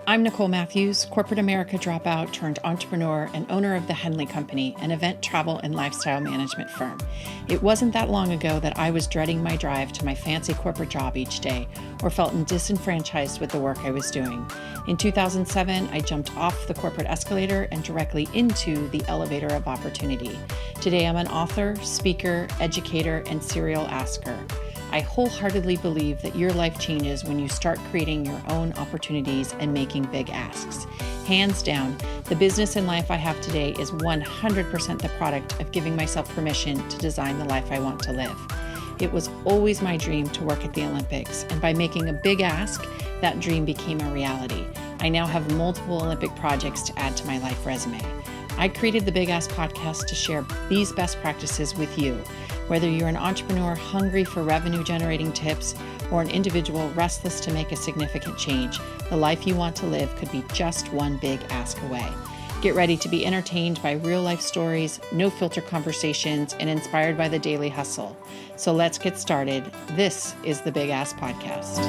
I'm Nicole Matthews, corporate America dropout turned entrepreneur and owner of the Henley Company, an event, travel, and lifestyle management firm. It wasn't that long ago that I was dreading my drive to my fancy corporate job each day or felt disenfranchised with the work I was doing. In 2007, I jumped off the corporate escalator and directly into the elevator of opportunity. Today, I'm an author, speaker, educator, and serial asker. I wholeheartedly believe that your life changes when you start creating your own opportunities and making big asks. Hands down, the business and life I have today is 100% the product of giving myself permission to design the life I want to live. It was always my dream to work at the Olympics, and by making a big ask, that dream became a reality. I now have multiple Olympic projects to add to my life resume. I created the Big Ask podcast to share these best practices with you. Whether you're an entrepreneur hungry for revenue-generating tips or an individual restless to make a significant change, the life you want to live could be just one big ask away. Get ready to be entertained by real-life stories, no-filter conversations, and inspired by the daily hustle. So let's get started. This is the Big Ask Podcast.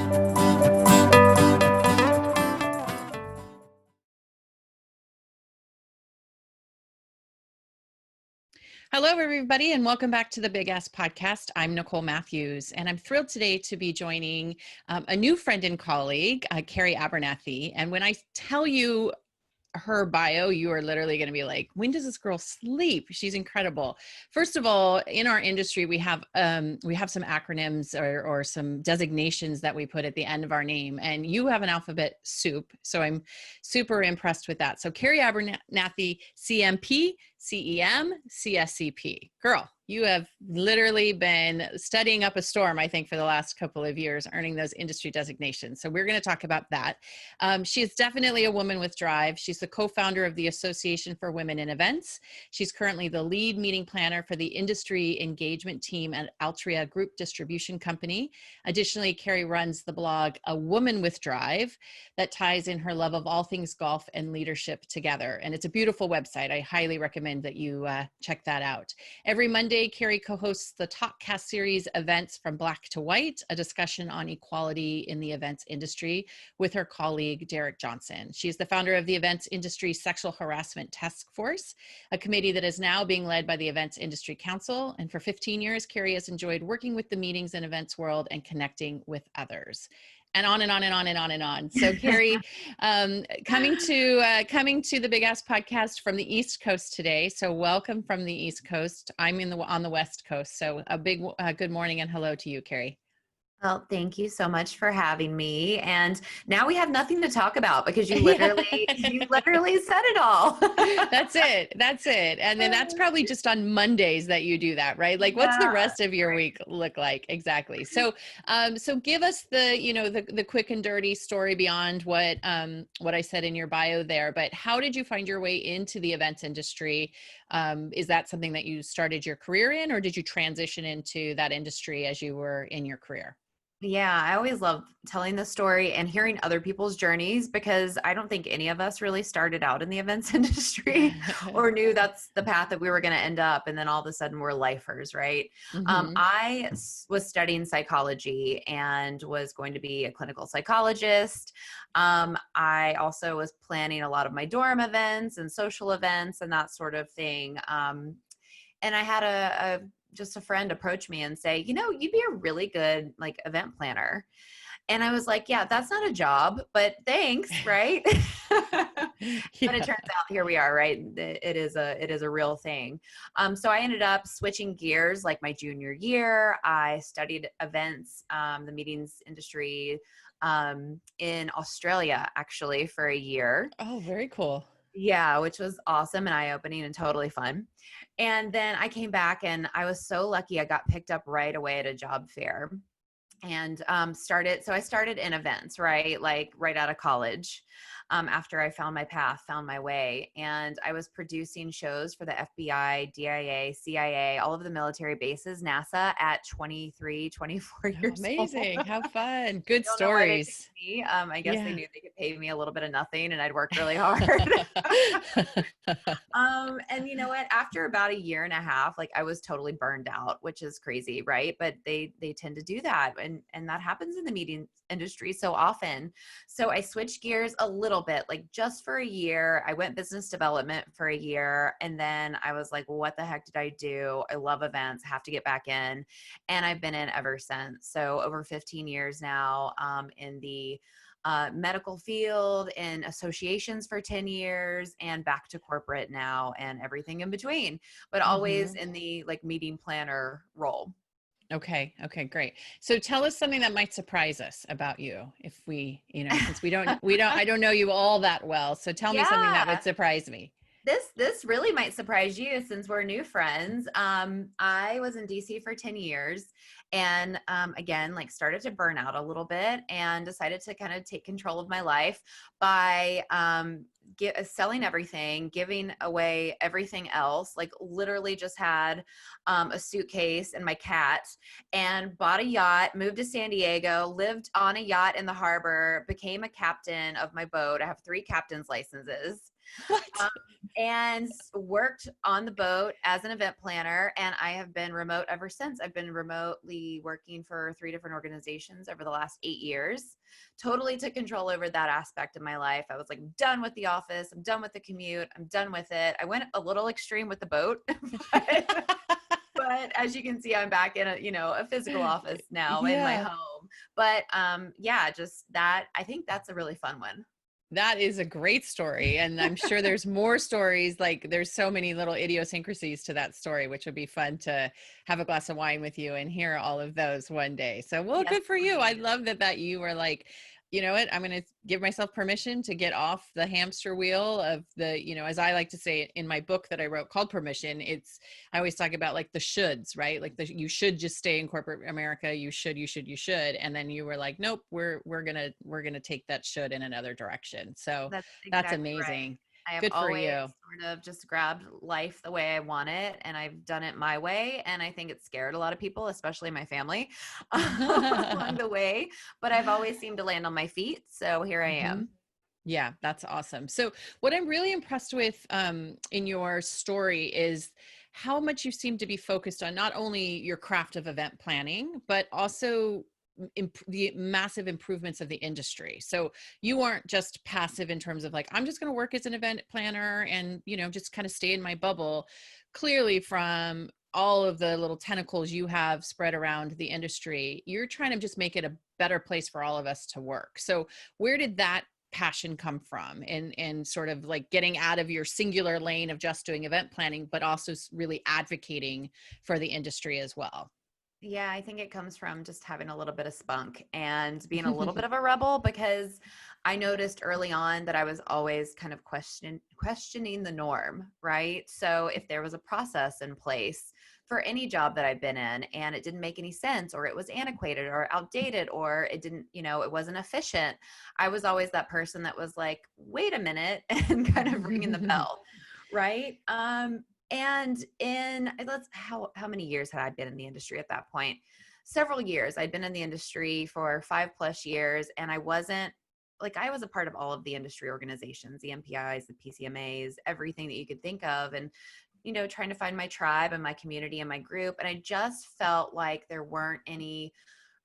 Hello, everybody, and welcome back to the Big Ask Podcast. I'm Nicole Matthews, and I'm thrilled today to be joining a new friend and colleague, Carrie Abernathy. And when I tell you her bio, you are literally going to be like, when does this girl sleep? She's incredible. First of all, in our industry, we have some acronyms or some designations that we put at the end of our name, and you have an alphabet soup. So I'm super impressed with that. So Carrie Abernathy, CMP, CEM, CSEP. Girl, you have literally been studying up a storm, I think, for the last couple of years, earning those industry designations. So we're going to talk about that. She is definitely a woman with drive. She's the co-founder of the Association for Women in Events. She's currently the lead meeting planner for the industry engagement team at Altria Group Distribution Company. Additionally, Carrie runs the blog A Woman with Drive that ties in her love of all things golf and leadership together. And it's a beautiful website. I highly recommend that you check that out. Every Monday, Carrie co-hosts the Talkcast series Events from Black to White, a discussion on equality in the events industry with her colleague, Derek Johnson. She is the founder of the Events Industry Sexual Harassment Task Force, a committee that is now being led by the Events Industry Council. And for 15 years, Carrie has enjoyed working with the meetings and events world and connecting with others. And on and on and on and on and on. So Carrie, coming to the Big Ask Podcast from the East Coast today. So welcome from the East Coast. I'm on the West Coast. So a big good morning and hello to you, Carrie. Well, thank you so much for having me. And now we have nothing to talk about because you literally said it all. That's it. And then that's probably just on Mondays that you do that, right? Like, what's the rest of your week look like? Exactly. So, so give us the quick and dirty story beyond what I said in your bio there. But how did you find your way into the events industry? Is that something that you started your career in, or did you transition into that industry as you were in your career? Yeah, I always love telling the story and hearing other people's journeys because I don't think any of us really started out in the events industry or knew that's the path that we were going to end up. And then all of a sudden we're lifers, right? Mm-hmm. I was studying psychology and was going to be a clinical psychologist. I also was planning a lot of my dorm events and social events and that sort of thing. And I had just a friend approach me and say, you'd be a really good event planner. And I was like, yeah, that's not a job, but thanks. Right. Yeah. But it turns out here we are, right? It is a real thing. So I ended up switching gears like my junior year. I studied events, the meetings industry, in Australia actually for a year. Oh, very cool. Yeah, which was awesome and eye-opening and totally fun. And then I came back and I was so lucky I got picked up right away at a job fair and I started in events, right? Like right out of college. After I found my path, found my way. And I was producing shows for the FBI, DIA, CIA, all of the military bases, NASA at 23, 24 years Amazing. old. How fun. Good Don't know why they stories. picked me. I guess they knew they could pay me a little bit of nothing and I'd work really hard. And you know what, after about a year and a half, I was totally burned out, which is crazy, right? But they tend to do that and that happens in the meeting industry so often. So I switched gears a little bit, like just for a year. I went business development for a year, and then I was like, what the heck did I do? I love events, have to get back in. And I've been in ever since. So over 15 years now, in the medical field, in associations for 10 years, and back to corporate now, and everything in between, but always in the like meeting planner role. Okay. Okay, great. So tell us something that might surprise us about you if we, since I don't know you all that well. So tell me something that would Yeah. surprise me. This really might surprise you since we're new friends. I was in DC for 10 years and again, like started to burn out a little bit and decided to kind of take control of my life by selling everything, giving away everything else, like literally just had a suitcase and my cat, and bought a yacht, moved to San Diego, lived on a yacht in the harbor, became a captain of my boat. I have 3 captain's licenses. What? And worked on the boat as an event planner. And I have been remote ever since. I've been remotely working for 3 different organizations over the last 8 years. Totally took control over that aspect of my life. I was like, done with the office. I'm done with the commute. I'm done with it. I went a little extreme with the boat, but as you can see, I'm back in a physical office now in my Yeah. home. But yeah, just that, I think that's a really fun one. That is a great story. And I'm sure there's more stories. Like there's so many little idiosyncrasies to that story, which would be fun to have a glass of wine with you and hear all of those one day. So, well, Yes, good for you. I please. love that you were like, you know what, I'm going to give myself permission to get off the hamster wheel of the, as I like to say in my book that I wrote called Permission, I always talk about like the shoulds, right? Like you should just stay in corporate America. You should. And then you were like, nope, we're going to take that should in another direction. So That's that's exactly right. amazing. I have Good for always you. sort of just grabbed life the way I want it, and I've done it my way. And I think it scared a lot of people, especially my family, along the way. But I've always seemed to land on my feet. So here I Mhm. am. Yeah, that's awesome. So, what I'm really impressed with in your story is how much you seem to be focused on not only your craft of event planning, but also the massive improvements of the industry. So, you aren't just passive in terms of like, I'm just going to work as an event planner and, just kind of stay in my bubble. Clearly, from all of the little tentacles you have spread around the industry, you're trying to just make it a better place for all of us to work. So, where did that passion come from and sort of like getting out of your singular lane of just doing event planning, but also really advocating for the industry as well? Yeah, I think it comes from just having a little bit of spunk and being a little bit of a rebel, because I noticed early on that I was always kind of questioning the norm, right? So if there was a process in place for any job that I've been in and it didn't make any sense, or it was antiquated or outdated, or it didn't, it wasn't efficient, I was always that person that was like, wait a minute, and kind of ringing the bell, right? And in how many years had I been in the industry at that point? Several years. I'd been in the industry for 5+ years, and I was a part of all of the industry organizations, the MPIs, the PCMAs, everything that you could think of, and trying to find my tribe and my community and my group. And I just felt like there weren't any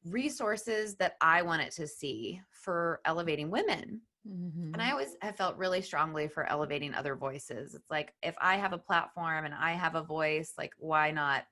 resources that I wanted to see for elevating women. And I Mhm. always have felt really strongly for elevating other voices. It's like, if I have a platform and I have a voice, like, why not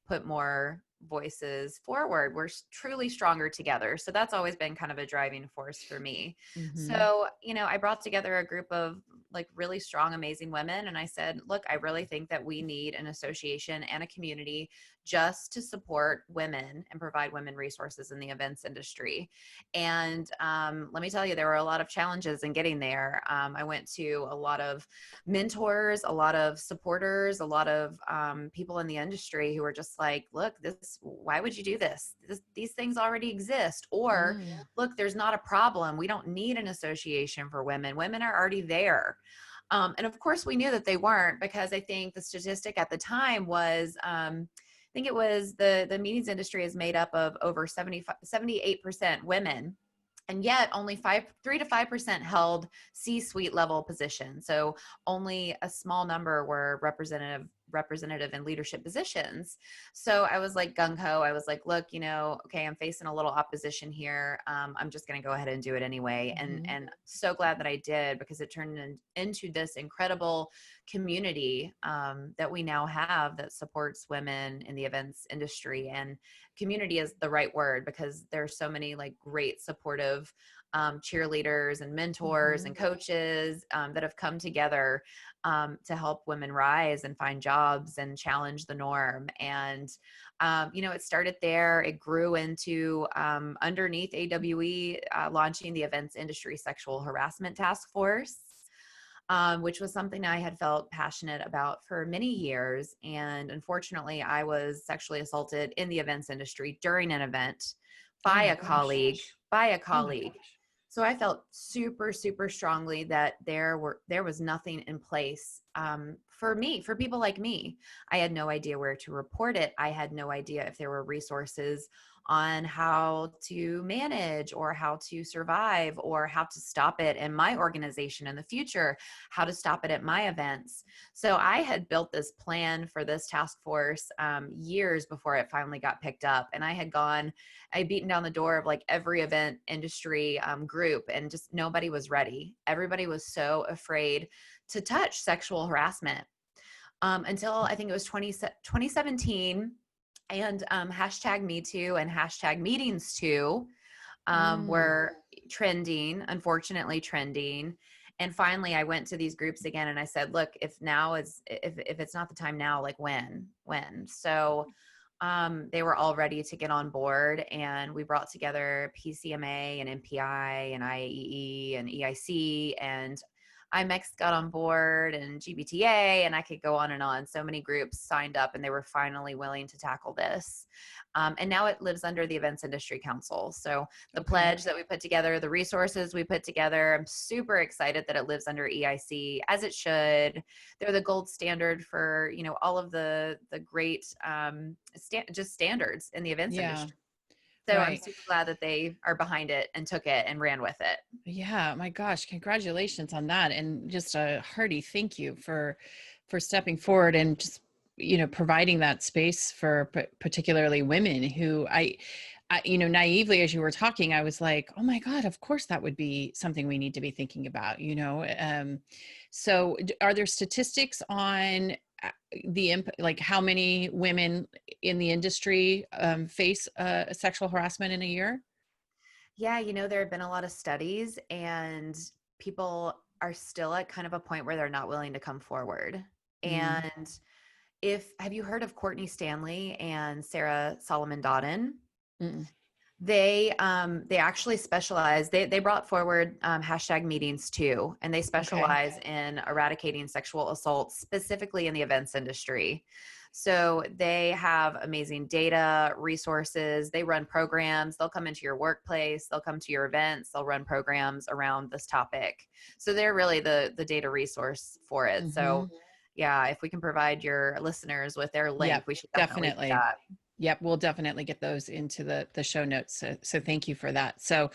put more voices forward? We're truly stronger together. So that's always been kind of a driving force for me. Mhm. So, I brought together a group of like really strong, amazing women. And I said, look, I really think that we need an association and a community just to support women and provide women resources in the events industry. And let me tell you, there were a lot of challenges in getting there. I went to a lot of mentors, a lot of supporters, a lot of people in the industry who were just like, look, why would you do this? These things already exist. Or Mm. look, there's not a problem. We don't need an association for women. Women are already there. And of course, we knew that they weren't, because I think the statistic at the time was, I think it was the meetings industry is made up of over 78% women. And yet only 3 to 5% held C-suite level positions. So only a small number were representative and leadership positions. So I was like gung ho. I was like, look, okay, I'm facing a little opposition here. I'm just going to go ahead and do it anyway. And so glad that I did, because it turned into this incredible community that we now have that supports women in the events industry. And community is the right word, because there's so many like great supportive cheerleaders and mentors and coaches that have come together to help women rise and find jobs and challenge the norm. And, it started there. It grew into underneath AWE, launching the Events Industry Sexual Harassment Task Force, which was something I had felt passionate about for many years. And unfortunately, I was sexually assaulted in the events industry during an event by a colleague. So I felt super, super strongly that there was nothing in place for people like me. I had no idea where to report it. I had no idea if there were resources on how to manage or how to survive or how to stop it in my organization in the future, how to stop it at my events. So I had built this plan for this task force years before it finally got picked up. And I'd beaten down the door of like every event industry group, and just nobody was ready. Everybody was so afraid to touch sexual harassment until I think it was 2017. And hashtag Me Too and hashtag Meetings Too were unfortunately trending. And finally, I went to these groups again and I said, look, if it's not the time now, like when? So they were all ready to get on board, and we brought together PCMA and MPI and IAEE and EIC, and IMEX got on board, and GBTA, and I could go on and on. So many groups signed up, and they were finally willing to tackle this. And now it lives under the Events Industry Council. So the pledge that we put together, the resources we put together, I'm super excited that it lives under EIC, as it should. They're the gold standard for, all of the great just standards in the events industry. So I'm super glad that they are behind it and took it and ran with it. Yeah, my gosh, congratulations on that. And just a hearty thank you for stepping forward and just, providing that space for particularly women who I, naively, as you were talking, I was like, oh my God, of course that would be something we need to be thinking about, So are there statistics on like how many women in the industry face sexual harassment in a year? Yeah, there have been a lot of studies, and people are still at kind of a point where they're not willing to come forward. And have you heard of Courtney Stanley and Sarah Solomon Dodden? They actually specialize. They brought forward hashtag Meetings Too, and they specialize in eradicating sexual assault, specifically in the events industry. So they have amazing data, resources. They run programs. They'll come into your workplace. They'll come to your events. They'll run programs around this topic. So they're really the data resource for it. So yeah, if we can provide your listeners with their link, we should definitely do that. Yep, we'll definitely get those into the show notes. So thank you for that. So,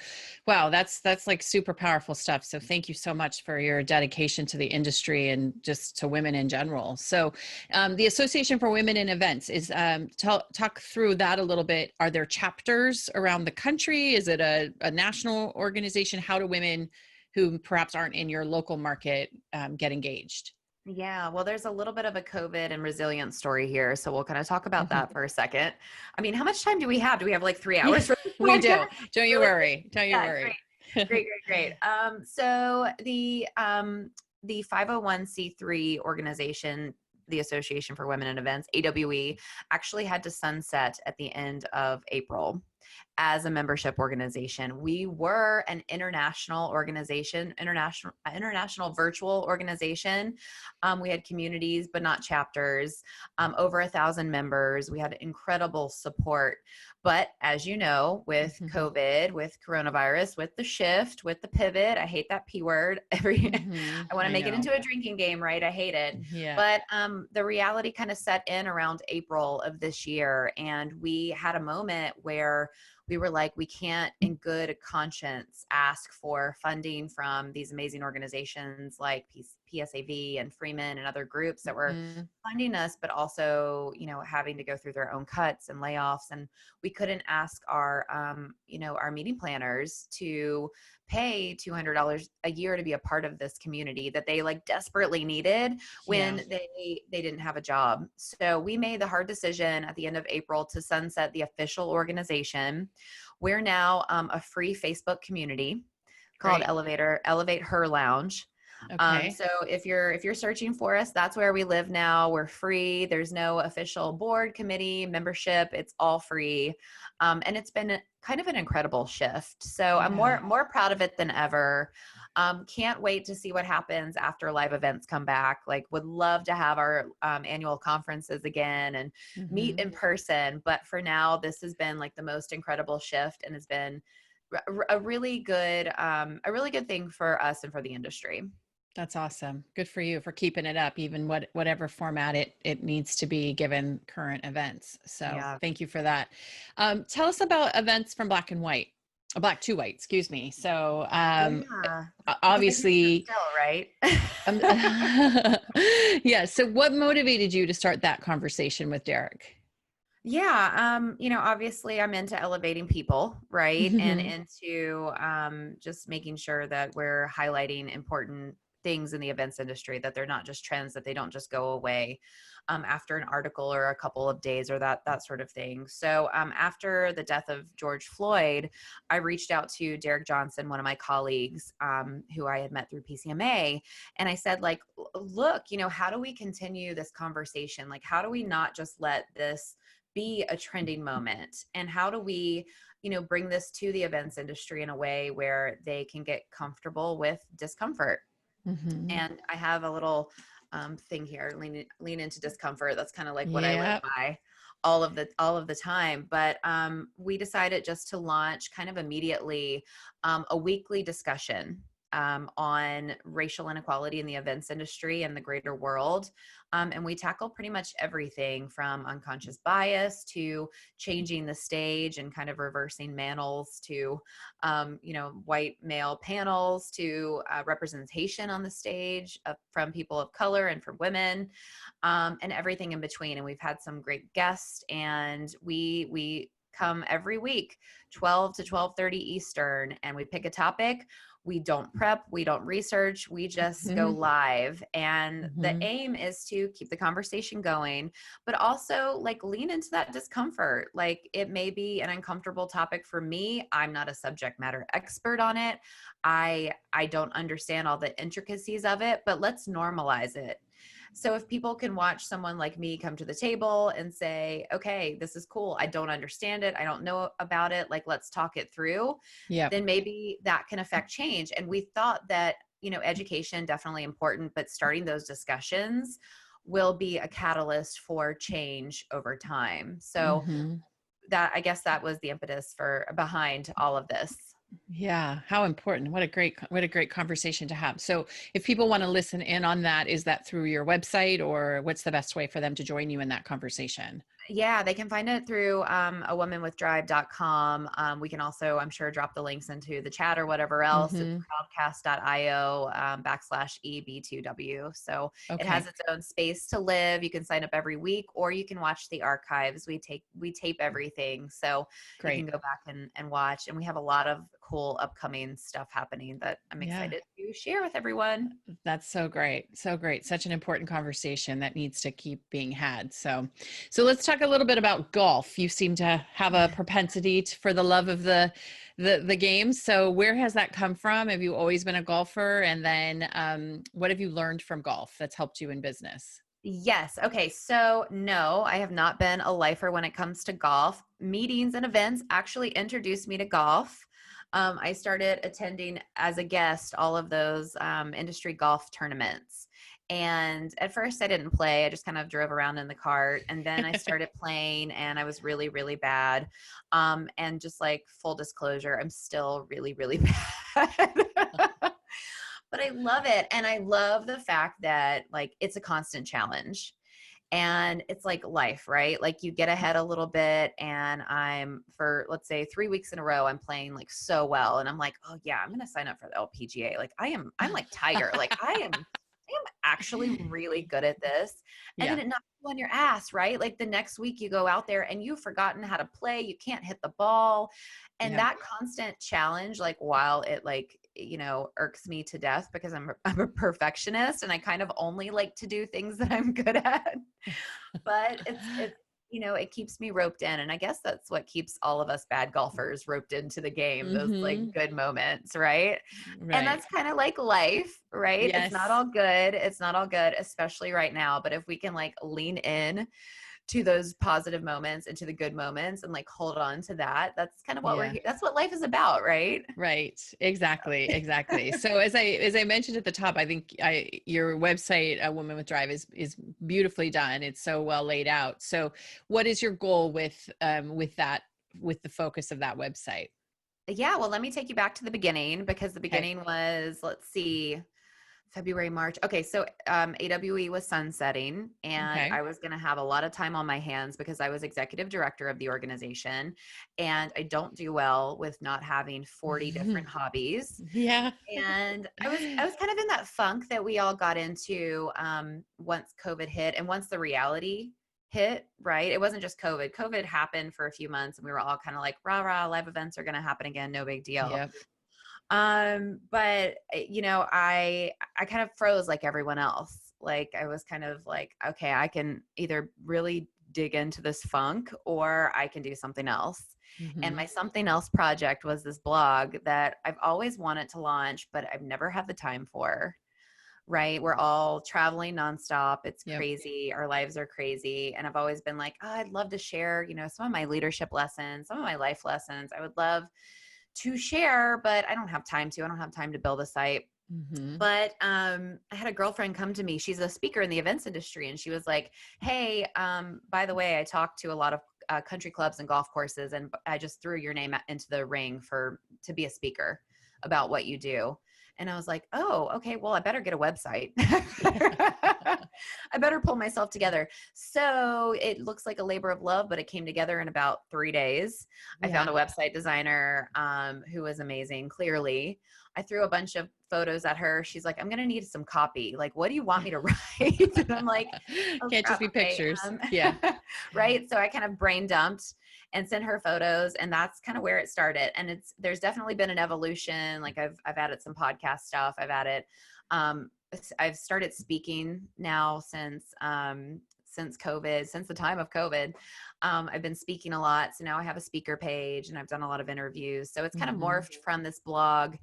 wow, that's like super powerful stuff. So thank you so much for your dedication to the industry and just to women in general. So the Association for Women in Events is, talk through that a little bit. Are there chapters around the country? Is it a national organization? How do women who perhaps aren't in your local market get engaged? Yeah, well, there's a little bit of a COVID and resilience story here. So we'll kind of talk about that for a second. I mean, how much time do we have? Do we have like 3 hours? We do. Don't you worry. Don't you worry. Great. So the 501c3 organization, the Association for Women in Events, AWE, actually had to sunset at the end of April as a membership organization. We were an international organization, international virtual organization. We had communities, but not chapters, over 1,000 members. We had incredible support. But as you know, with COVID, with coronavirus, with the shift, with the pivot, I hate that P word. I want to make it into a drinking game, right? I hate it. Yeah. But the reality kind of set in around April of this year. And we had a moment where we were like, we can't in good conscience ask for funding from these amazing organizations like PSAV and Freeman and other groups that were Mhm. funding us, but also, having to go through their own cuts and layoffs. And we couldn't ask our, our meeting planners to pay $200 a year to be a part of this community that they like desperately needed when Yeah. they didn't have a job. So we made the hard decision at the end of April to sunset the official organization. We're now a free Facebook community called Great. Elevate Her Lounge. Okay. So if you're searching for us, that's where we live now. We're free. There's no official board, committee, membership. It's all free. And it's been kind of an incredible shift. So I'm Yeah. more proud of it than ever. Can't wait to see what happens after live events come back. Like, would love to have our annual conferences again and meet Mhm. in person. But for now, this has been like the most incredible shift, and has been a really good thing for us and for the industry. That's awesome. Good for you for keeping it up, even whatever format it needs to be given current events. So Yeah. thank you for that. Tell us about events from Black and White, Black to White, excuse me. So Yeah. Because I can sit obviously, still, right? um, yeah. So what motivated you to start that conversation with Derek? Yeah, obviously I'm into elevating people, right? And into just making sure that we're highlighting important things in the events industry, that they're not just trends, that they don't just go away after an article or a couple of days or that sort of thing. So after the death of George Floyd, I reached out to Derek Johnson, one of my colleagues who I had met through PCMA. And I said, like, look, how do we continue this conversation? Like, how do we not just let this be a trending moment, and how do we bring this to the events industry in a way where they can get comfortable with discomfort? Mhm. And I have a little thing here, lean into discomfort. That's kind of like what I live Yeah. by all of the time. But we decided just to launch kind of immediately a weekly discussion on racial inequality in the events industry and the greater world. And we tackle pretty much everything from unconscious bias to changing the stage and kind of reversing mantles to, white male panels to representation on the stage from people of color and from women, and everything in between. And we've had some great guests, and we come every week 12 to 12:30 Eastern, and we pick a topic. We don't prep, we don't research, we just go Mhm. live. And the Mhm. aim is to keep the conversation going, but also like lean into that discomfort. Like, it may be an uncomfortable topic for me. I'm not a subject matter expert on it. I don't understand all the intricacies of it, but let's normalize it. So if people can watch someone like me come to the table and say, okay, this is cool. I don't understand it. I don't know about it. Like, let's talk it through. Yep. Then maybe that can affect change. And we thought that, education definitely important, but starting those discussions will be a catalyst for change over time. So Mhm. that, I guess that was the impetus for behind all of this. Yeah, how important. What a great conversation to have. So, if people want to listen in on that, is that through your website, or what's the best way for them to join you in that conversation? Yeah, they can find it through awomanwithdrive.com. We can also, I'm sure, drop the links into the chat or whatever else. It's Mhm. crowdcast.io /EB2W. So it has Okay, its own space to live. You can sign up every week, or you can watch the archives. We tape everything. So you can great. go back and watch. And we have a lot of cool upcoming stuff happening that I'm Yeah. excited to share with everyone. That's so great. So great. Such an important conversation that needs to keep being had. So let's talk a little bit about golf. You seem to have a propensity for the love of the game. So where has that come from? Have you always been a golfer? And then what have you learned from golf that's helped you in business? Yes. Okay. So, no, I have not been a lifer when it comes to golf. Meetings and events actually introduced me to golf. I started attending as a guest all of those industry golf tournaments. And at first, I didn't play. I just kind of drove around in the cart. And then I started playing, and I was really, really bad. And just like full disclosure, I'm still really, really bad. But I love it. And I love the fact that like it's a constant challenge. And it's like life, right? Like you get ahead a little bit, and I'm for, let's say, 3 weeks in a row, I'm playing like so well. And I'm like, oh yeah, I'm going to sign up for the LPGA. Like I'm like Tiger. Like I am actually really good at this. And then Yeah. it knocks you on your ass, right? Like the next week you go out there and you've forgotten how to play. You can't hit the ball. And Yeah. that constant challenge, like while it like, irks me to death because I'm a perfectionist and I kind of only like to do things that I'm good at. But it keeps me roped in. And I guess that's what keeps all of us bad golfers roped into the game, those like Mm-hmm. good moments, right? And Right. that's kind of like life, right? It's not Yes. all good. It's not all good, especially right now. But if we can like lean in to those positive moments and to the good moments and like hold on to that, that's kind of what we're Yeah. here. That's what life is about, right? Right. Exactly. Exactly. So as I mentioned at the top, I think your website, A Woman with Drive, is beautifully done. It's so well laid out. So what is your goal with that, with the focus of that website? Yeah, well, let me take you back to the beginning, because the Okay. beginning was, let's see, February, March. Okay, so AWE was sunsetting, and Okay. I was going to have a lot of time on my hands because I was executive director of the organization, and I don't do well with not having 40 different hobbies. Yeah. And I was kind of in that funk that we all got into once COVID hit, and once the reality hit, right? It wasn't just COVID. COVID happened for a few months, and we were all kind of like, rah rah, live events are going to happen again, no big deal. Yep. But I kind of froze like everyone else. Like I was kind of like, okay, I can either really dig into this funk or I can do something else. And Hmm. my something else project was this blog that I've always wanted to launch, but I've never had the time for. Right? We're all traveling nonstop. It's Yep. crazy. Our lives are crazy. And I've always been like, oh, I'd love to share, some of my leadership lessons, some of my life lessons. I would love to share, but I don't have time to. I don't have time to build a site. Hmm. But I had a girlfriend come to me. She's a speaker in the events industry, and she was like, "Hey, by the way, I talked to a lot of country clubs and golf courses, and I just threw your name into the ring to be a speaker about what you do." And I was like, "Oh, okay. Well, I better get a website. I better pull myself together." So it looks like a labor of love, but it came together in about 3 days. I found Yeah. a website designer who was amazing. Clearly, I threw a bunch of photos at her. She's like, I'm going to need some copy. Like, what do you want me to write? And I'm like, oh Can't just crap. be Okay. pictures. Yeah. Right. So I kind of brain dumped and sent her photos, and that's kind of where it started. And there's definitely been an evolution. Like I've added some podcast stuff. Um, I've started speaking now since COVID, since the time of COVID. I've been speaking a lot. So now I have a speaker page, and I've done a lot of interviews. So it's kind of Hmm. morphed from this blog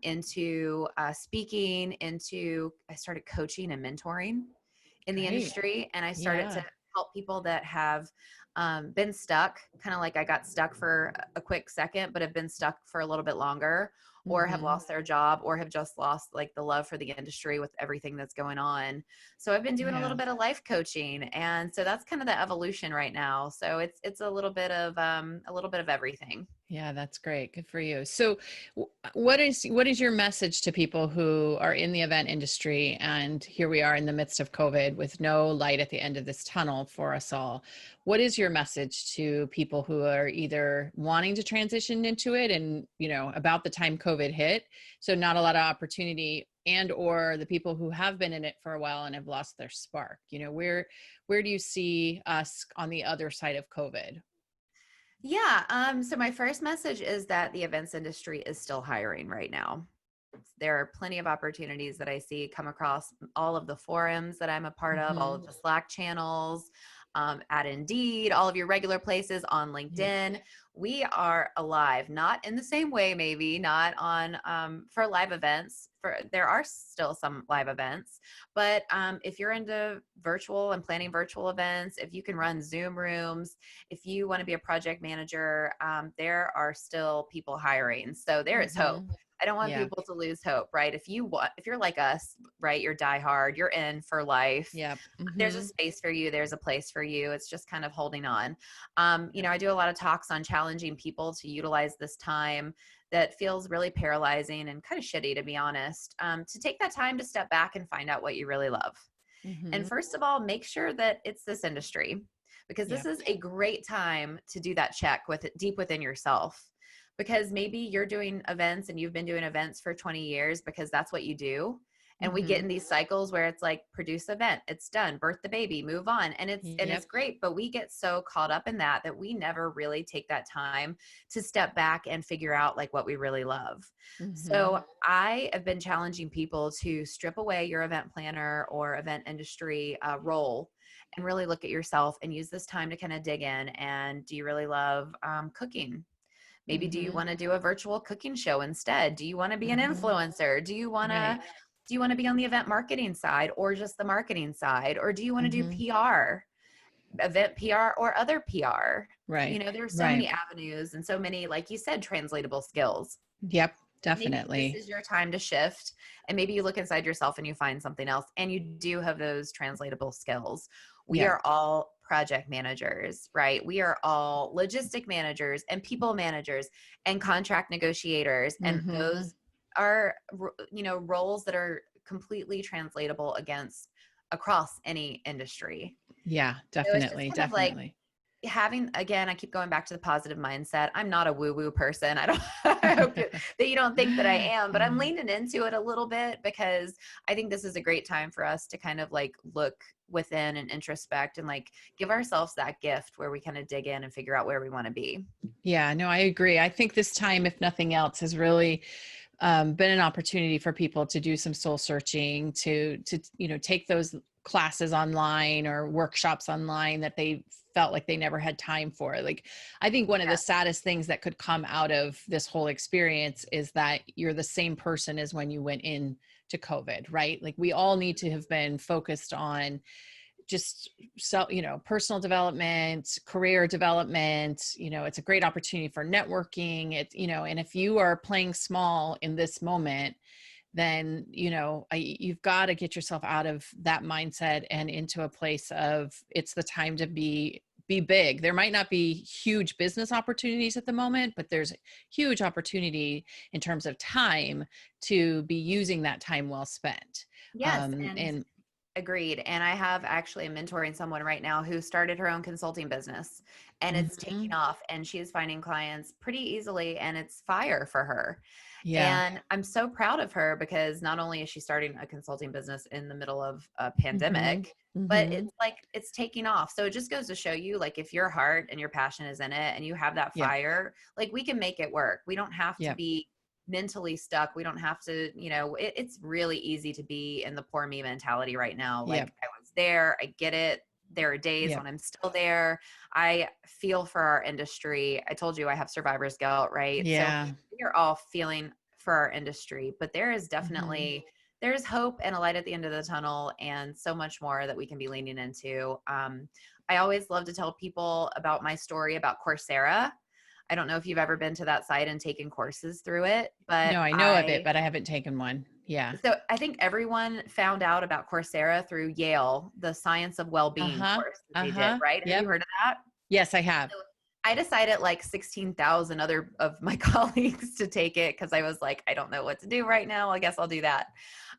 into speaking, I started coaching and mentoring in the Great. industry. And I started to Yeah. help people that have been stuck, kind of like I got stuck for a quick second, but have been stuck for a little bit longer, or have Hmm. lost their job, or have just lost like the love for the industry with everything that's going on. So I've been doing a Yeah. little bit of life coaching. And so that's kind of the evolution right now. So it's a little bit of everything. Yeah, that's great. Good for you. So, what is your message to people who are in the event industry, and here we are in the midst of COVID with no light at the end of this tunnel for us all? What is your message to people who are either wanting to transition into it and, about the time COVID hit, so not a lot of opportunity, and or the people who have been in it for a while and have lost their spark? Where do you see us on the other side of COVID? Yeah. So my first message is that the events industry is still hiring right now. There are plenty of opportunities that I see come across all of the forums that I'm a part of, all Hmm. of the Slack channels, at Indeed, all of your regular places on Yep. LinkedIn. We are alive, not in the same way, maybe not on for live events. There are still some live events, but if you're into virtual and planning virtual events, if you can run Zoom rooms, if you want to be a project manager, there are still people hiring. So there is hope. Hmm. I don't want Yeah. people to lose hope, right? If you're like us, right, you're diehard, you're in for life. Yep. There's a Hmm. space for you. There's a place for you. It's just kind of holding on. I do a lot of talks on challenging people to utilize this time that feels really paralyzing and kind of shitty, to be honest, to take that time to step back and find out what you really love. And Mhm. first of all, make sure that it's this industry, because this Yep. is a great time to do that check with it deep within yourself. Because maybe you're doing events and you've been doing events for 20 years because that's what you do. And we get Mhm. in these cycles where it's like, produce event, it's done, birth the baby, move on. And it's Yep. great, but we get so caught up in that we never really take that time to step back and figure out like what we really love. Mhm. So I have been challenging people to strip away your event planner or event industry role and really look at yourself and use this time to kind of dig in. And do you really love cooking? Maybe do you Mhm. want to do a virtual cooking show instead? Do you want to be an Mhm. influencer? Right. Do you want to be on the event marketing side or just the marketing side? Or do you want to do Mhm. PR, event PR or other PR? You Right. know, there's so Right. many avenues and so many, like you said, translatable skills. Yep. Maybe this Definitely. is your time to shift, and maybe you look inside yourself and you find something else and you do have those translatable skills. We Yep. are all project managers, right? We are all logistic managers and people managers and contract negotiators, and Mhm. those are roles that are completely translatable against across any industry. Yeah, So it's just definitely. kind of like Definitely. having, again, I keep going back to the positive mindset. I'm not a woo woo person. I don't I hope that you don't think that I am, but I'm Yeah. leaning into it a little bit because I think this is a great time for us to kind of like look within and introspect and like give ourselves that gift where we kind of dig in and figure out where we want to be. Yeah, no, I agree. I think this time, if nothing else, has really been an opportunity for people to do some soul searching, to take those classes online or workshops online that they felt like they never had time for. Like, I think one of the Yeah. saddest things that could come out of this whole experience is that you're the same person as when you went in to COVID, right? Like, we all need to have been focused on just personal development, career development. It's a great opportunity for networking. And if you are playing small in this moment, then you've got to get yourself out of that mindset and into a place of, it's the time to be big. There might not be huge business opportunities at the moment, but there's huge opportunity in terms of time to be using that time well spent. Yes, and And agreed. And I have actually am mentoring someone right now who started her own consulting business, and it's taking Mhm. off and she is finding clients pretty easily and it's fire for her. Yeah. And I'm so proud of her because not only is she starting a consulting business in the middle of a Mhm. pandemic, but Mhm. it's like it's taking off. So it just goes to show you, like, if your heart and your passion is in it and you have that Yep. fire, like, we can make it work. We don't have to Yep. be mentally stuck. We don't have to, it's really easy to be in the poor me mentality right now. Yep. Like, I was there, I get it. There are days Yep. when I'm still there. I feel for our industry. I told you I have survivor's guilt, right? So Yeah. we are all feeling for our industry, but there is Mhm. definitely there's hope and a light at the end of the tunnel and so much more that we can be leaning into. I always love to tell people about my story about Coursera. I don't know if you've ever been to that site and taken courses through it, but No, I know of it, but I haven't taken one. Yeah. I think everyone found out about Coursera through Yale, the Science of Well-Being Uh-huh. course that they did, Uh-huh. right? Have you Yep. heard of that? Yes, I have. So I decided, like, 16,000 other of my colleagues to take it because I was like, I don't know what to do right now. I guess I'll do that.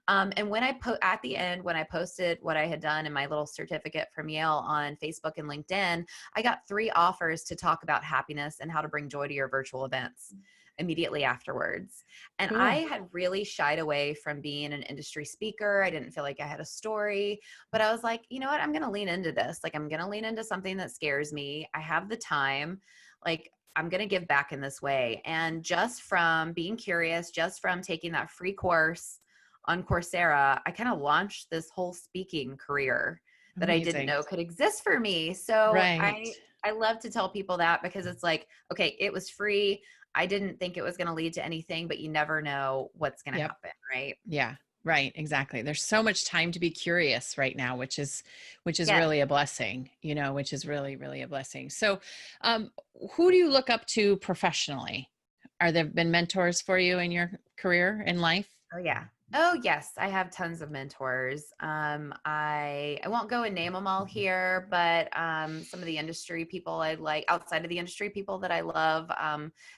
And when I put at the end, when I posted what I had done in my little certificate from Yale on Facebook and LinkedIn, I got 3 offers to talk about happiness and how to bring joy to your virtual events immediately afterwards. And I Cool. had really shied away from being an industry speaker. I didn't feel like I had a story, but I was like, you know what? I'm going to lean into this. Like, I'm going to lean into something that scares me. I have the time. Like, I'm going to give back in this way. And just from being curious, just from taking that free course on Coursera, I kind of launched this whole speaking career that I didn't Amazing. know could exist for me. So Right. I love to tell people that because it's like, okay, it was free. I didn't think it was going to lead to anything, but you never know what's going to Yep. happen, right? Yeah. Right. Exactly. There's so much time to be curious right now, which is Yes. really a blessing, which is really, really a blessing. So, um, who do you look up to professionally? Are there been mentors for you in your career in life? Oh yeah. Oh yes, I have tons of mentors. I won't go and name them all here, but some of the industry people I like, outside of the industry people that I love,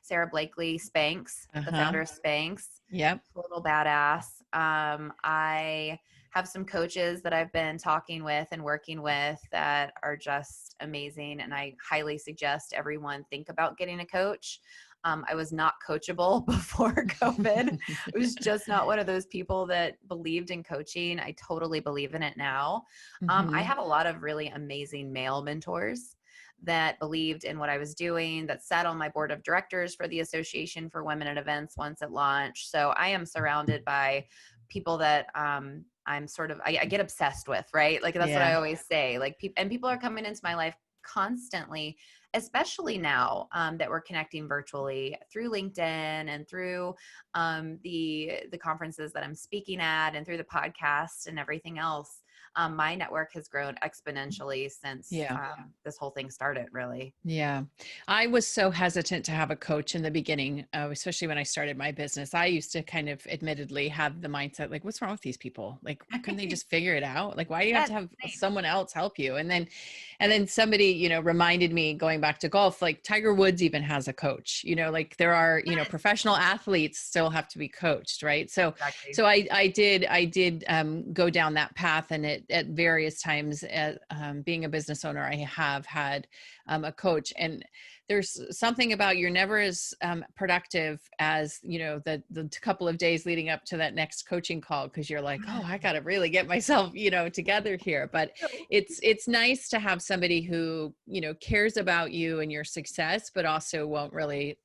Sarah Blakely Spanx, the Uh-huh. founder of Spanx, Yep. total badass. I have some coaches that I've been talking with and working with that are just amazing. And I highly suggest everyone think about getting a coach. I was not coachable before COVID. I was just not one of those people that believed in coaching. I totally believe in it now. I have a lot of really amazing male mentors that believed in what I was doing, that sat on my board of directors for the Association for Women in Events once it launched. So I am surrounded by people that I'm sort of, I get obsessed with, right? Like that's what I Yeah. always say. Like people are coming into my life constantly, especially now that we're connecting virtually through LinkedIn and through the conferences that I'm speaking at and through the podcast and everything else. My network has grown exponentially since Yeah. this whole thing started, really. Yeah. I was so hesitant to have a coach in the beginning, especially when I started my business. I used to kind of admittedly have the mindset, like, what's wrong with these people? Like, couldn't they just figure it out? Like, why do you have Yes, to have same. someone else help you? And then somebody, reminded me, going back to golf, like Tiger Woods even has a coach, like there are, Yes, professional athletes still have to be coached. Right. So, exactly. so I did go down that path. And at various times, being a business owner, I have had a coach. And there's something about, you're never as productive as the couple of days leading up to that next coaching call, because you're like, oh, I got to really get myself together here. But it's nice to have somebody who cares about you and your success, but also won't really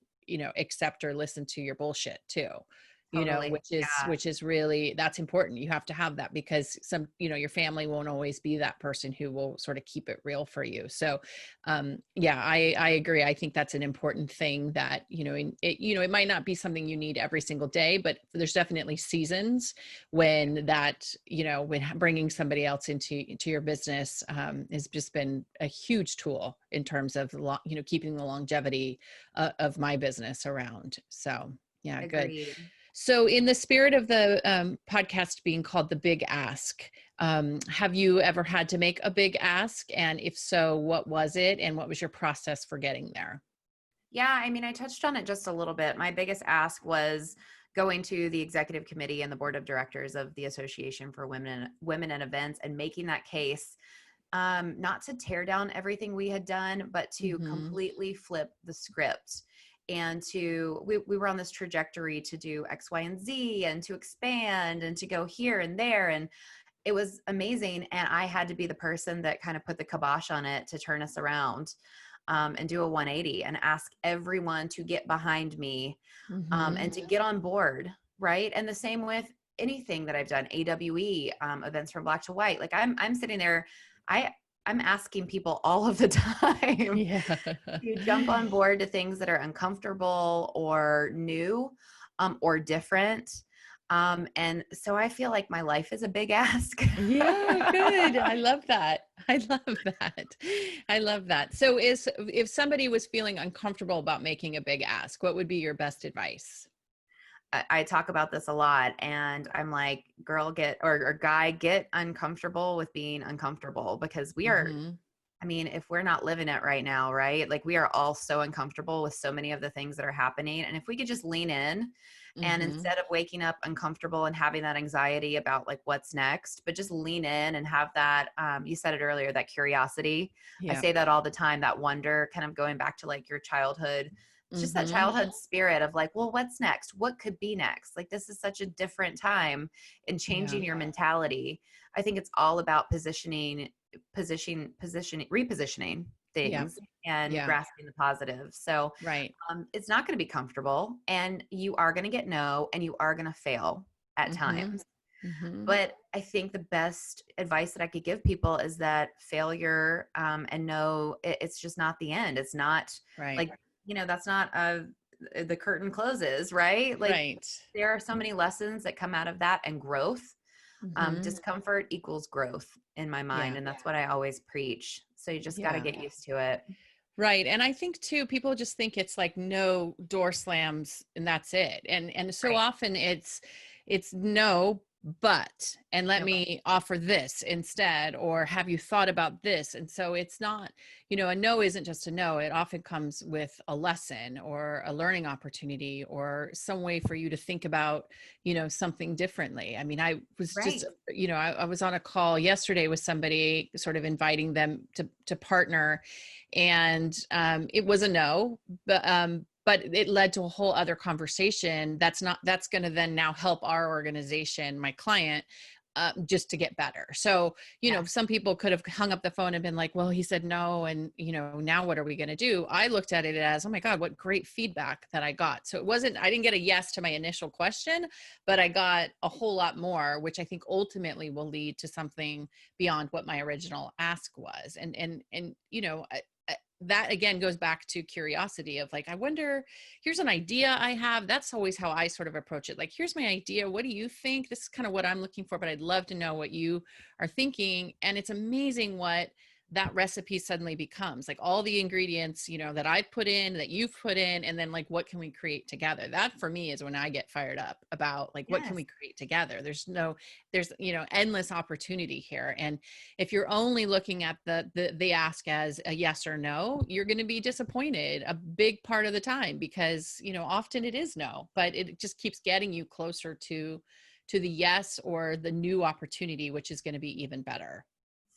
accept or listen to your bullshit too, Totally. which is Yeah, really, that's important. You have to have that, because your family won't always be that person who will sort of keep it real for you. So yeah, I agree. I think that's an important thing, that it might not be something you need every single day, but there's definitely seasons when when bringing somebody else into your business has just been a huge tool in terms of keeping the longevity of my business around. So yeah, good. agreed. So, in the spirit of the podcast being called The Big Ask, have you ever had to make a big ask? And if so, what was it? And what was your process for getting there? Yeah, I mean, I touched on it just a little bit. My biggest ask was going to the executive committee and the board of directors of the Association for Women in Events and making that case, not to tear down everything we had done, but to Mm-hmm. completely flip the script. And we were on this trajectory to do X, Y, and Z, and to expand and to go here and there. And it was amazing. And I had to be the person that kind of put the kibosh on it to turn us around, and do a 180 and ask everyone to get behind me, Mm-hmm. and to get on board. Right. And the same with anything that I've done, AWE, events from Black to White. Like I'm sitting there, I'm asking people all of the time Yeah. to jump on board to things that are uncomfortable or new, or different. And so I feel like my life is a big ask. Yeah, good. I love that. I love that. I love that. So, if somebody was feeling uncomfortable about making a big ask, what would be your best advice? I talk about this a lot, and I'm like, girl, or guy, get uncomfortable with being uncomfortable, because we are, Mm-hmm. I mean, if we're not living it right now, right? Like we are all so uncomfortable with so many of the things that are happening. And if we could just lean in, and Mm-hmm. instead of waking up uncomfortable and having that anxiety about like what's next, but just lean in and have that, you said it earlier, that curiosity. I Yeah. say that all the time, that wonder, kind of going back to like your childhood, just that Mm-hmm. childhood spirit of like, well, what's next? What could be next? Like, this is such a different time, and Yeah. changing your mentality. I think it's all about repositioning Yeah. things and Yeah. grasping the positive. So Right. it's not going to be comfortable, and you are going to get no, and you are going to fail at Mm-hmm. times. Mm-hmm. But I think the best advice that I could give people is that failure, and no, it's just not the end. It's not Right. like, that's not the curtain closes, right? Like Right. there are so many lessons that come out of that, and growth. Mm-hmm. Discomfort equals growth in my mind. Yeah. And that's what I always preach. So you just got to Yeah. get used to it. Right. And I think too, people just think it's like no door slams and that's it. And so Right. often it's no, and let Okay. me offer this instead, or have you thought about this? And so it's not, a no isn't just a no. It often comes with a lesson or a learning opportunity or some way for you to think about, something differently. I mean, I was just, Right. I was on a call yesterday with somebody, sort of inviting them to partner, and it was a no, but it led to a whole other conversation that's going to then now help our organization, my client, just to get better. So, Yes. some people could have hung up the phone and been like, well, he said no, and now what are we going to do? I looked at it as, oh my God, what great feedback that I got. So I didn't get a yes to my initial question, but I got a whole lot more, which I think ultimately will lead to something beyond what my original ask was. And that again goes back to curiosity of like, I wonder, here's an idea I have. That's always how I sort of approach it. Like, here's my idea. What do you think? This is kind of what I'm looking for, but I'd love to know what you are thinking. And it's amazing what that recipe suddenly becomes, like all the ingredients, that I've put in, that you've put in, and then like, what can we create together? That for me is when I get fired up about like, what can Yes. we create together? There's endless opportunity here. And if you're only looking at the ask as a yes or no, you're going to be disappointed a big part of the time, because often it is no, but it just keeps getting you closer to the yes or the new opportunity, which is going to be even better.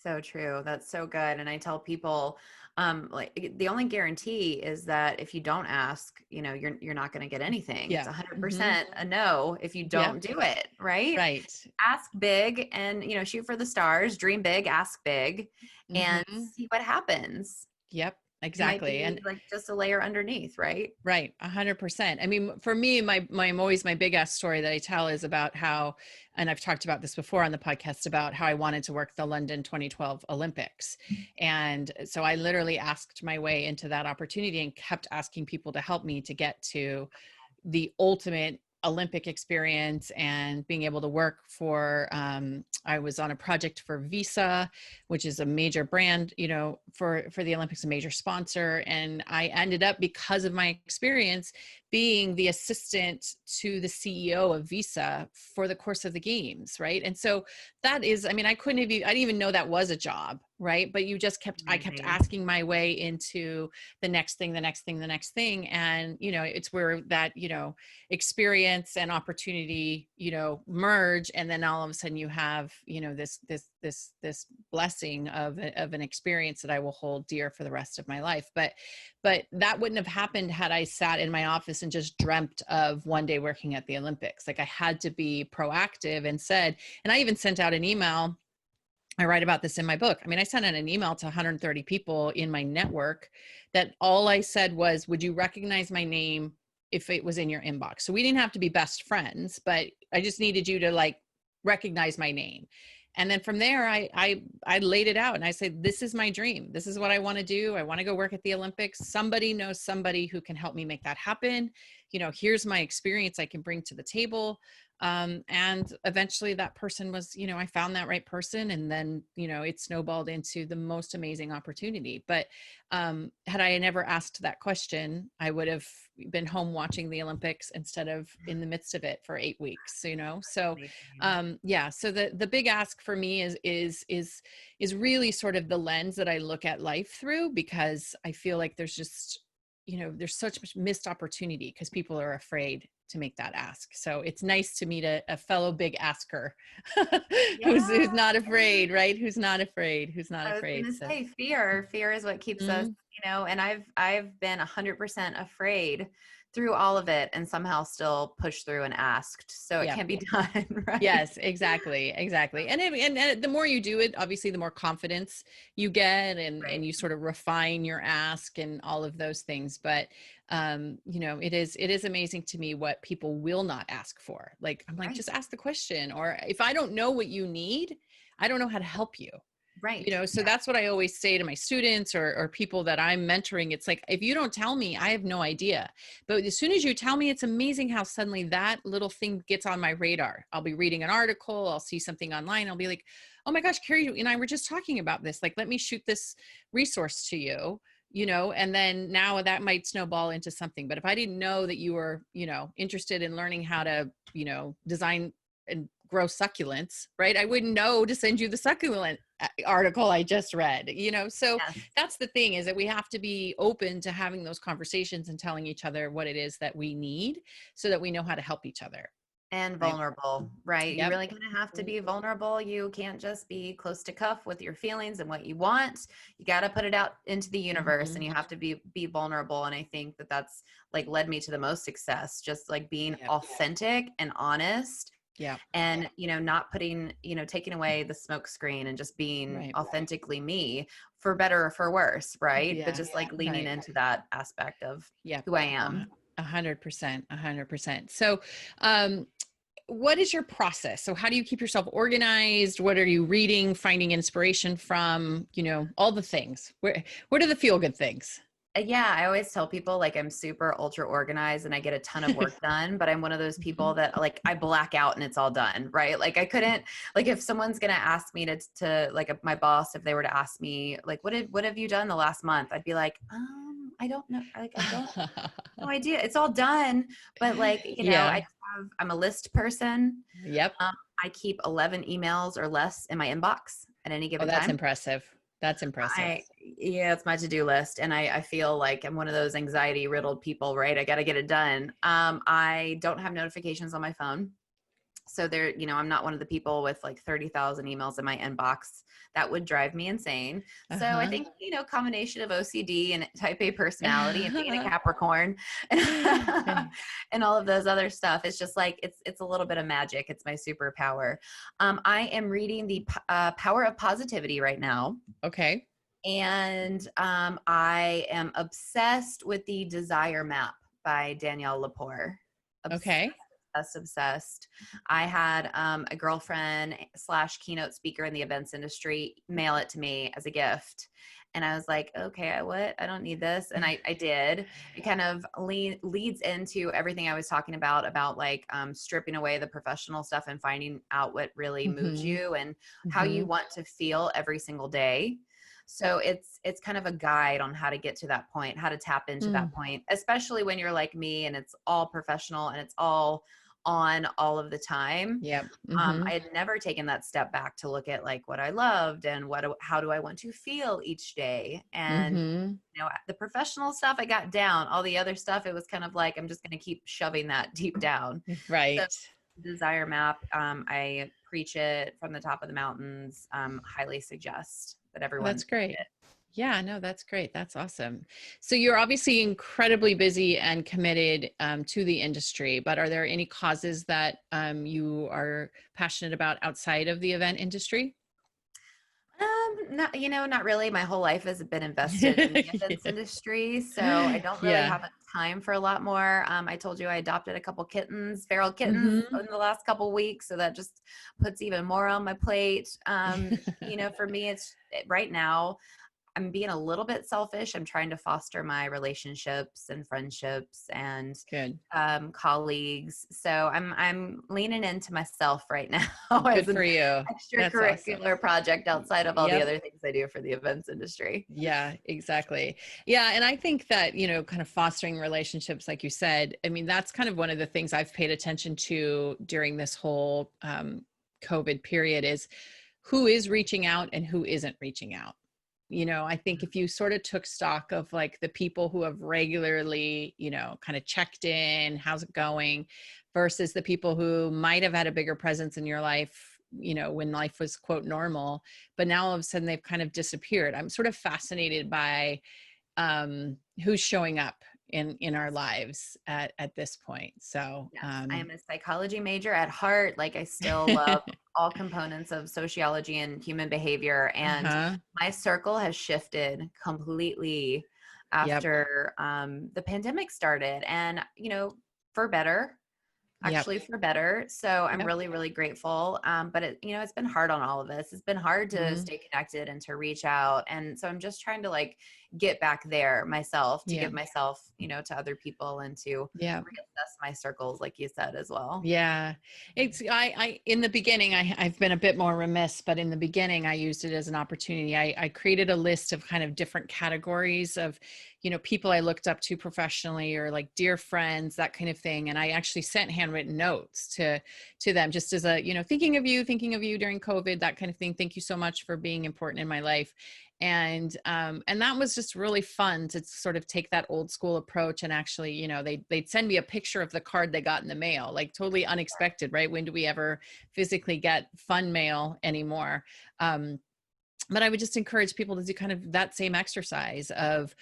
So true. That's so good. And I tell people, like the only guarantee is that if you don't ask, you're not going to get anything. It's Yeah. Hmm. 100% a no if you Yep. don't do it, right? Right. Ask big and, shoot for the stars, dream big, ask big, and Hmm. see what happens. Yep. It might Exactly. be And like just a layer underneath, right? right, 100%. I mean, for me, my big ass story that I tell is about how, and I've talked about this before on the podcast, about how I wanted to work the London 2012 Olympics. And so I literally asked my way into that opportunity and kept asking people to help me to get to the ultimate Olympic experience and being able to work for, I was on a project for Visa, which is a major brand, for the Olympics, a major sponsor. And I ended up, because of my experience, being the assistant to the CEO of Visa for the course of the games. Right. And so that is, I mean, I didn't even know that was a job. Right. But I kept Amazing. asking my way into the next thing, the next thing, the next thing. And, it's where that, experience and opportunity, merge. And then all of a sudden you have, this blessing of an experience that I will hold dear for the rest of my life. But that wouldn't have happened had I sat in my office and just dreamt of one day working at the Olympics. Like, I had to be proactive and and I even sent out an email. I write about this in my book. I mean, I sent out an email to 130 people in my network that all I said was, would you recognize my name if it was in your inbox? So we didn't have to be best friends, but I just needed you to like recognize my name. And then from there, I laid it out and I said, this is my dream. This is what I want to do. I want to go work at the Olympics. Somebody knows somebody who can help me make that happen. Here's my experience I can bring to the table. And eventually that person was, I found that right person, and then, it snowballed into the most amazing opportunity. But had I never asked that question, I would have been home watching the Olympics instead of in the midst of it for 8 weeks, so Amazing. yeah. So the big ask for me is really sort of the lens that I look at life through, because I feel like there's just, there's such much missed opportunity because people are afraid to make that ask. So it's nice to meet a fellow big asker Yeah. who's not afraid, right? Who's not I was afraid. gonna So say fear. Fear is what keeps us, mhm. and I've been 100% afraid through all of it and somehow still pushed through and asked. So it Yeah. can be done, right? Yes, exactly, exactly. And the more you do it, obviously, the more confidence you get, and Right. you sort of refine your ask and all of those things. But it is amazing to me what people will not ask for. Like, I'm like, Right. just ask the question, or if I don't know what you need, I don't know how to help you. Right. So that's what I always say to my students, or people that I'm mentoring. It's like, if you don't tell me, I have no idea. But as soon as you tell me, it's amazing how suddenly that little thing gets on my radar. I'll be reading an article, I'll see something online, I'll be like, oh my gosh, Carrie and I were just talking about this. Like, let me shoot this resource to you. And then now that might snowball into something. But if I didn't know that you were, interested in learning how to, design and grow succulents, right? I wouldn't know to send you the succulent article I just read, So Yes. that's the thing, is that we have to be open to having those conversations and telling each other what it is that we need so that we know how to help each other. And Right. vulnerable, right? You Yep. really kind of have to be vulnerable. You can't just be close to cuff with your feelings and what you want. You got to put it out into the universe, and Mhm. you have to be vulnerable. And I think that that's like led me to the most success, just like being Yep. authentic and honest, Yep. and not putting, taking away the smoke screen and just being Right. authentically me, for better or for worse, right? But Yeah. just like leaning Right. into that aspect of Yep. who I am. 100%. 100%. So, um, what is your process? So how do you keep yourself organized? What are you reading, finding inspiration from, all the things? What are the feel good things? Yeah, I always tell people like I'm super ultra organized and I get a ton of work done, but I'm one of those people Mhm. that like I black out and it's all done, right? Like I couldn't, like if someone's gonna ask me to like my boss, if they were to ask me like what have you done the last month, I'd be like, I don't know, like I don't no idea. It's all done, but like Yeah. I'm a list person. Yep. Um, I keep 11 emails or less in my inbox at any Oh, given that's time. impressive. That's impressive. Yeah, it's my to-do list. And I feel like I'm one of those anxiety riddled people, right? I got to get it done. I don't have notifications on my phone. So there, I'm not one of the people with like 30,000 emails in my inbox. That would drive me insane. So I Uh-huh. think, combination of OCD and type A personality and being a Capricorn and all of those other stuff. It's just like, it's a little bit of magic. It's my superpower. I am reading the Power of Positivity right now. Okay. And I am obsessed with the Desire Map by Danielle Lepore. Obsessed, Okay. obsessed. I had a girlfriend slash keynote speaker in the events industry mail it to me as a gift. And I was like, okay, I don't need this. And I did. It kind of leads into everything I was talking about like stripping away the professional stuff and finding out what really moves Mm-hmm. you and how you Mm-hmm. want to feel every single day. So it's kind of a guide on how to get to that point, how to tap into that point, especially when you're like me and it's all professional and it's all on all of the time. Yep. Mm-hmm. I had never taken that step back to look at like what I loved and how do I want to feel each day. And Mm-hmm. the professional stuff I got down, all the other stuff, it was kind of like I'm just going to keep shoving that deep down. So Right. Desire Map, I preach it from the top of the mountains. Highly suggest that everyone That's great. read Yeah, no, that's great. That's awesome. So you're obviously incredibly busy and committed to the industry, but are there any causes that you are passionate about outside of the event industry? Not, not really. My whole life has been invested in the events industry, so I don't really Yeah. have a time for a lot more. I told you I adopted a couple kittens, feral kittens, Hmm. in the last couple weeks, so that just puts even more on my plate. For me, it's right now. I'm being a little bit selfish. I'm trying to foster my relationships and friendships and Good. colleagues. So I'm leaning into myself right now Good as an for you. That's awesome. extracurricular project outside of all the Yep. other things I do for the events industry. Yeah, exactly. Yeah. And I think that, kind of fostering relationships, like you said, I mean, that's kind of one of the things I've paid attention to during this whole COVID period is who is reaching out and who isn't reaching out. I think if you sort of took stock of like the people who have regularly, kind of checked in, how's it going, versus the people who might have had a bigger presence in your life, when life was quote normal, but now all of a sudden they've kind of disappeared. I'm sort of fascinated by who's showing up in our lives at this point. So Yes, I am a psychology major at heart. Like I still love all components of sociology and human behavior. And uh-huh. my circle has shifted completely Yep. after the pandemic started. And, for better, Yep. actually for better. So I'm Yep. really, really grateful. But it's been hard on all of us. It's been hard to Mhm. stay connected and to reach out. And so I'm just trying to like get back there myself, to Yeah. give myself, to other people, and to Yeah. reassess my circles, like you said, as well. Yeah. In the beginning, I've been a bit more remiss, but in the beginning, I used it as an opportunity. I created a list of kind of different categories of, people I looked up to professionally, or like dear friends, that kind of thing. And I actually sent handwritten notes to them, just as a, thinking of you during COVID, that kind of thing. Thank you so much for being important in my life. And that was just really fun to sort of take that old school approach. And actually, they'd send me a picture of the card they got in the mail, like totally unexpected, right? When do we ever physically get fun mail anymore? But I would just encourage people to do kind of that same exercise of,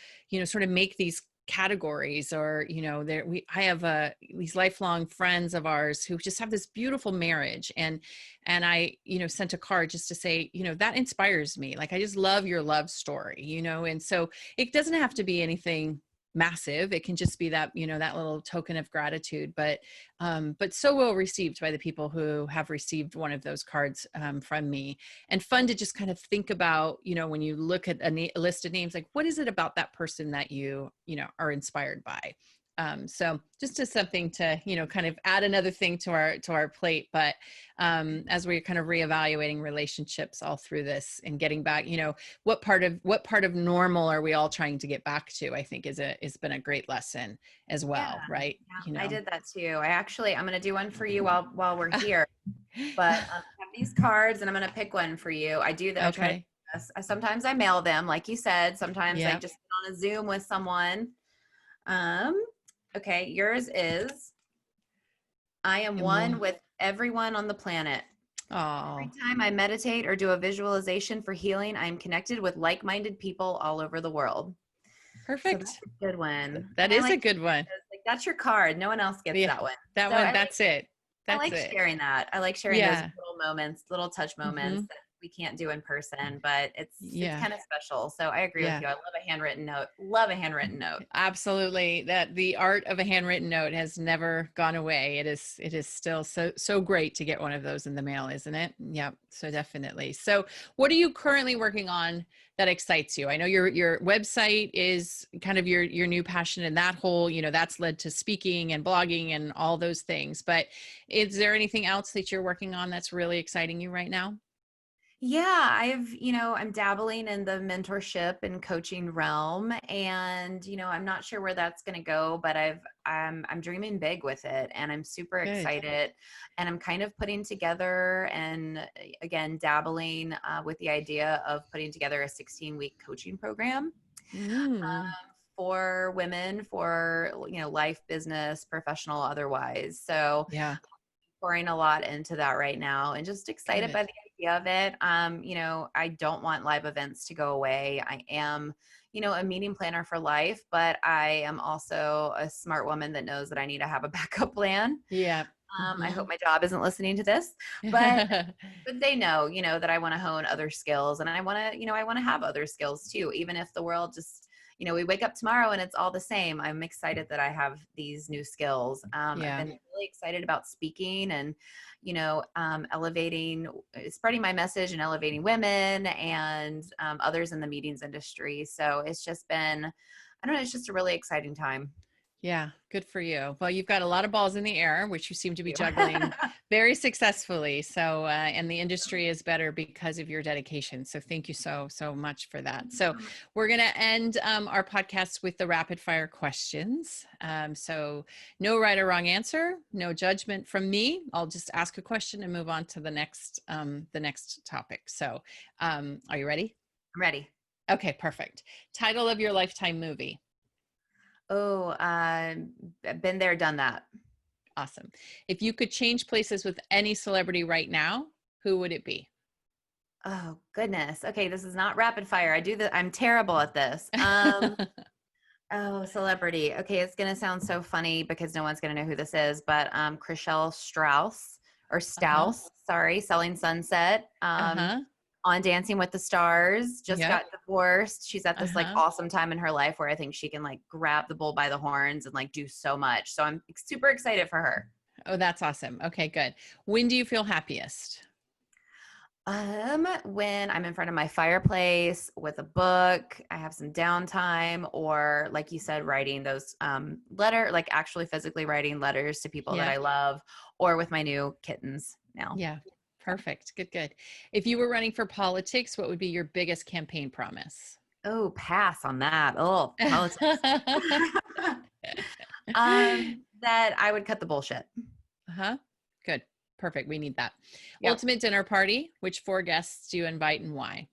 sort of make these categories, or, I have these lifelong friends of ours who just have this beautiful marriage. And I, sent a card just to say, that inspires me. Like, I just love your love story, and so it doesn't have to be anything massive. It can just be that, that little token of gratitude, but so well received by the people who have received one of those cards from me. And fun to just kind of think about, when you look at a list of names, like, what is it about that person that you are inspired by? So just as something to, kind of add another thing to our plate. But as we're kind of reevaluating relationships all through this and getting back, what part of normal are we all trying to get back to? I think has been a great lesson as Yeah, well, right? yeah, I did that too. I'm going to do one for you while we're here. But I have these cards, and I'm going to pick one for you. I do that. I try to Okay. do this. Sometimes I mail them, like you said. Sometimes I Yeah. just get on a Zoom with someone. Um, okay, yours is, I am one with everyone on the planet. Oh, Every time I meditate or do a visualization for healing, I am connected with like-minded people all over the world. So that's perfect. a good one. That And I is a like, good one. like, that's your card. No one else gets Yeah. that one. That So one, that's it. I That's like it. sharing that. I like sharing those Yeah. little moments, little touch moments Hmm. that we can't do in person, but it's Yeah. kind of special. So I agree with Yeah. you. I love a handwritten note. Love a handwritten note. Absolutely. That the art of a handwritten note has never gone away. It is still so great to get one of those in the mail, isn't it? Yeah. So definitely. So what are you currently working on that excites you? I know your website is kind of your new passion, and that whole, that's led to speaking and blogging and all those things. But is there anything else that you're working on that's really exciting you right now? Yeah, I'm dabbling in the mentorship and coaching realm, and I'm not sure where that's going to go, but I'm dreaming big with it, and I'm super Good. excited, and I'm kind of putting together, and again dabbling with the idea of putting together a 16-week coaching program Mm. for women, for life, business, professional, otherwise. So Yeah. pouring a lot into that right now, and just excited Good. by the idea of it. I don't want live events to go away. I am, a meeting planner for life, but I am also a smart woman that knows that I need to have a backup plan. Yeah. I Hmm. hope my job isn't listening to this, but they know, that I want to hone other skills, and I want to, I want to have other skills too, even if the world just, we wake up tomorrow and it's all the same. I'm excited that I have these new skills. I've Yeah. been really excited about speaking and, elevating, spreading my message and elevating women and others in the meetings industry. So it's just been, I don't know, it's just a really exciting time. Yeah, good for you. Well, you've got a lot of balls in the air, which you seem to be Thank juggling you. very successfully. So, and the industry is better because of your dedication. So, thank you so much for that. So, we're going to end our podcast with the rapid fire questions. So, no right or wrong answer, no judgment from me. I'll just ask a question and move on to the next topic. So, are you ready? I'm ready. Okay, perfect. Title of your lifetime movie. Oh, been there, done that. Awesome. If you could change places with any celebrity right now, who would it be? Oh goodness. Okay, this is not rapid fire. I'm terrible at this. Oh, celebrity. Okay, it's gonna sound so funny because no one's gonna know who this is, but Chriselle Strauss or Uh-huh. Staus, sorry, Selling Sunset. Uh-huh. On Dancing with the Stars, just Yep. got divorced. She's at this like Uh-huh. awesome time in her life where I think she can like grab the bull by the horns and like do so much. So I'm super excited for her. Oh, that's awesome. Okay, good. When do you feel happiest? When I'm in front of my fireplace with a book, I have some downtime, or like you said, writing those like actually physically writing letters to people that Yeah. I love, or with my new kittens now. Yeah. Perfect. Good, good. If you were running for politics, what would be your biggest campaign promise? Oh, pass on that. Oh, politics. Uh-huh. That I would cut the bullshit. Good. Perfect. We need that. Yep. Ultimate dinner party. Which four guests do you invite and why?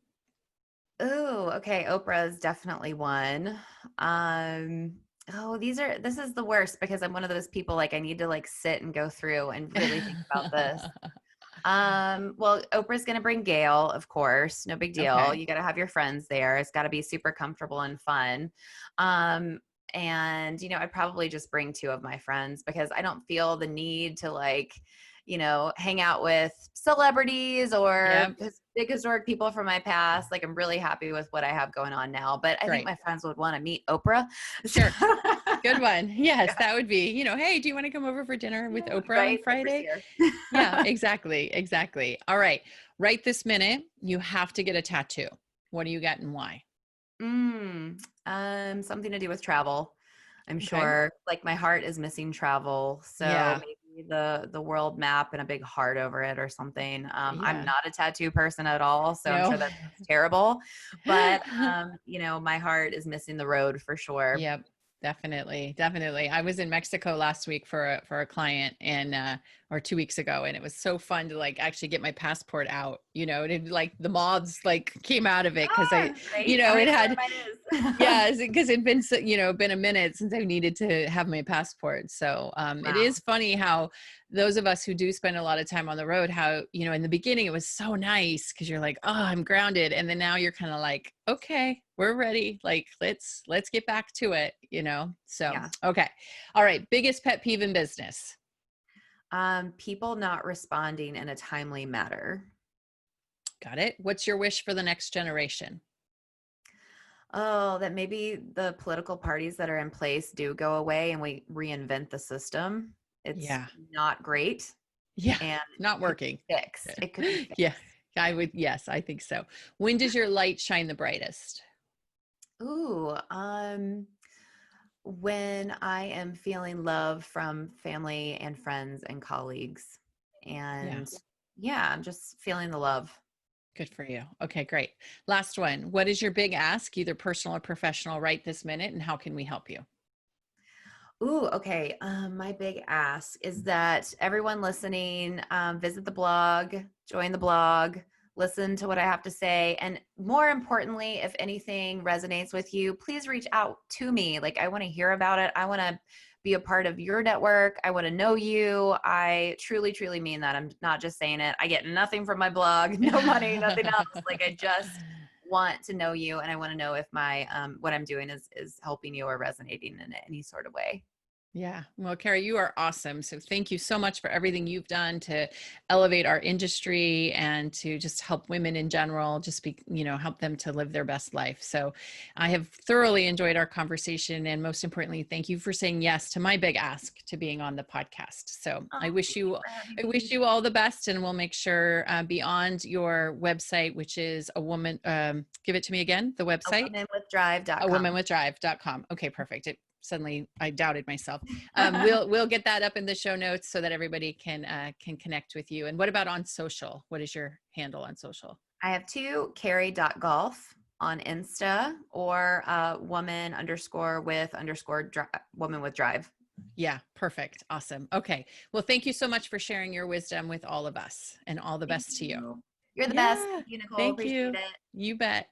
Oh, okay. Oprah is definitely one. Um, this is the worst because I'm one of those people like I need to like sit and go through and really think about this. Well, Oprah's gonna bring Gail, of course. No big deal. Okay. You gotta have your friends there. It's gotta be super comfortable and fun. Um, and I'd probably just bring two of my friends because I don't feel the need to like, hang out with celebrities or Yep. big historic people from my past. Like I'm really happy with what I have going on now. But I think Great. my friends would want to meet Oprah. Sure. Good one. Yes, Yeah, that would be, hey, do you want to come over for dinner with yeah, Oprah on right. Oprah's Friday? here. Yeah, exactly. Exactly. All right. Right this minute, you have to get a tattoo. What do you got and why? Something to do with travel. I'm Okay. sure like my heart is missing travel. So Yeah. maybe the world map and a big heart over it or something. I'm Yeah. not a tattoo person at all, so I'm No. sure that sounds terrible. But my heart is missing the road for sure. Yep, definitely, definitely. I was in Mexico last week for a client and or 2 weeks ago, and it was so fun to like actually get my passport out. And like the moths like came out of it because Right? I don't it even know had. where mine is. Yeah, because it'd been been a minute since I needed to have my passport. So it Wow. is funny how those of us who do spend a lot of time on the road, how in the beginning it was so nice because you're like, oh, I'm grounded, and then now you're kind of like, okay, we're ready. Like let's get back to it. So Yeah. okay, all right. Biggest pet peeve in business. People not responding in a timely manner. Got it. What's your wish for the next generation? Oh, that maybe the political parties that are in place do go away and we reinvent the system. It's Yeah, not great yeah, and not it could be working. fixed. It could be Yeah, fixed. I would. Yes, I think so. When does your light shine the brightest? Ooh, when I am feeling love from family and friends and colleagues. Yeah, And yeah, I'm just feeling the love. good for you. Okay, great. Last one. What is your big ask, either personal or professional, right this minute, and how can we help you? Ooh, okay. My big ask is that everyone listening, visit the blog, join the blog, listen to what I have to say. And more importantly, if anything resonates with you, please reach out to me. Like, I want to hear about it. I want to be a part of your network. I want to know you. I truly, truly mean that. I'm not just saying it. I get nothing from my blog, no money, nothing else. Like, I just want to know you, and I want to know if my what I'm doing is helping you or resonating in any sort of way. Yeah. Well, Carrie, you are awesome. So thank you so much for everything you've done to elevate our industry and to just help women in general, just help them to live their best life. So I have thoroughly enjoyed our conversation. And most importantly, thank you for saying yes to my big ask to being on the podcast. So Oh, I wish thank you you, for having I me. wish you all the best, and we'll make sure beyond your website, which is give it to me again, the A website. A womanwithdrive.com. womanwithdrive.com. Okay, perfect. Suddenly I doubted myself. We'll get that up in the show notes so that everybody can connect with you. And what about on social? What is your handle on social? I have two, carrie.golf on Insta, or woman with drive. Yeah, perfect. Awesome. Okay. Well, thank you so much for sharing your wisdom with all of us, and all the Thank best to you. you. You're the best. Yeah. Thank you, Nicole. Thank Appreciate you. it. You bet.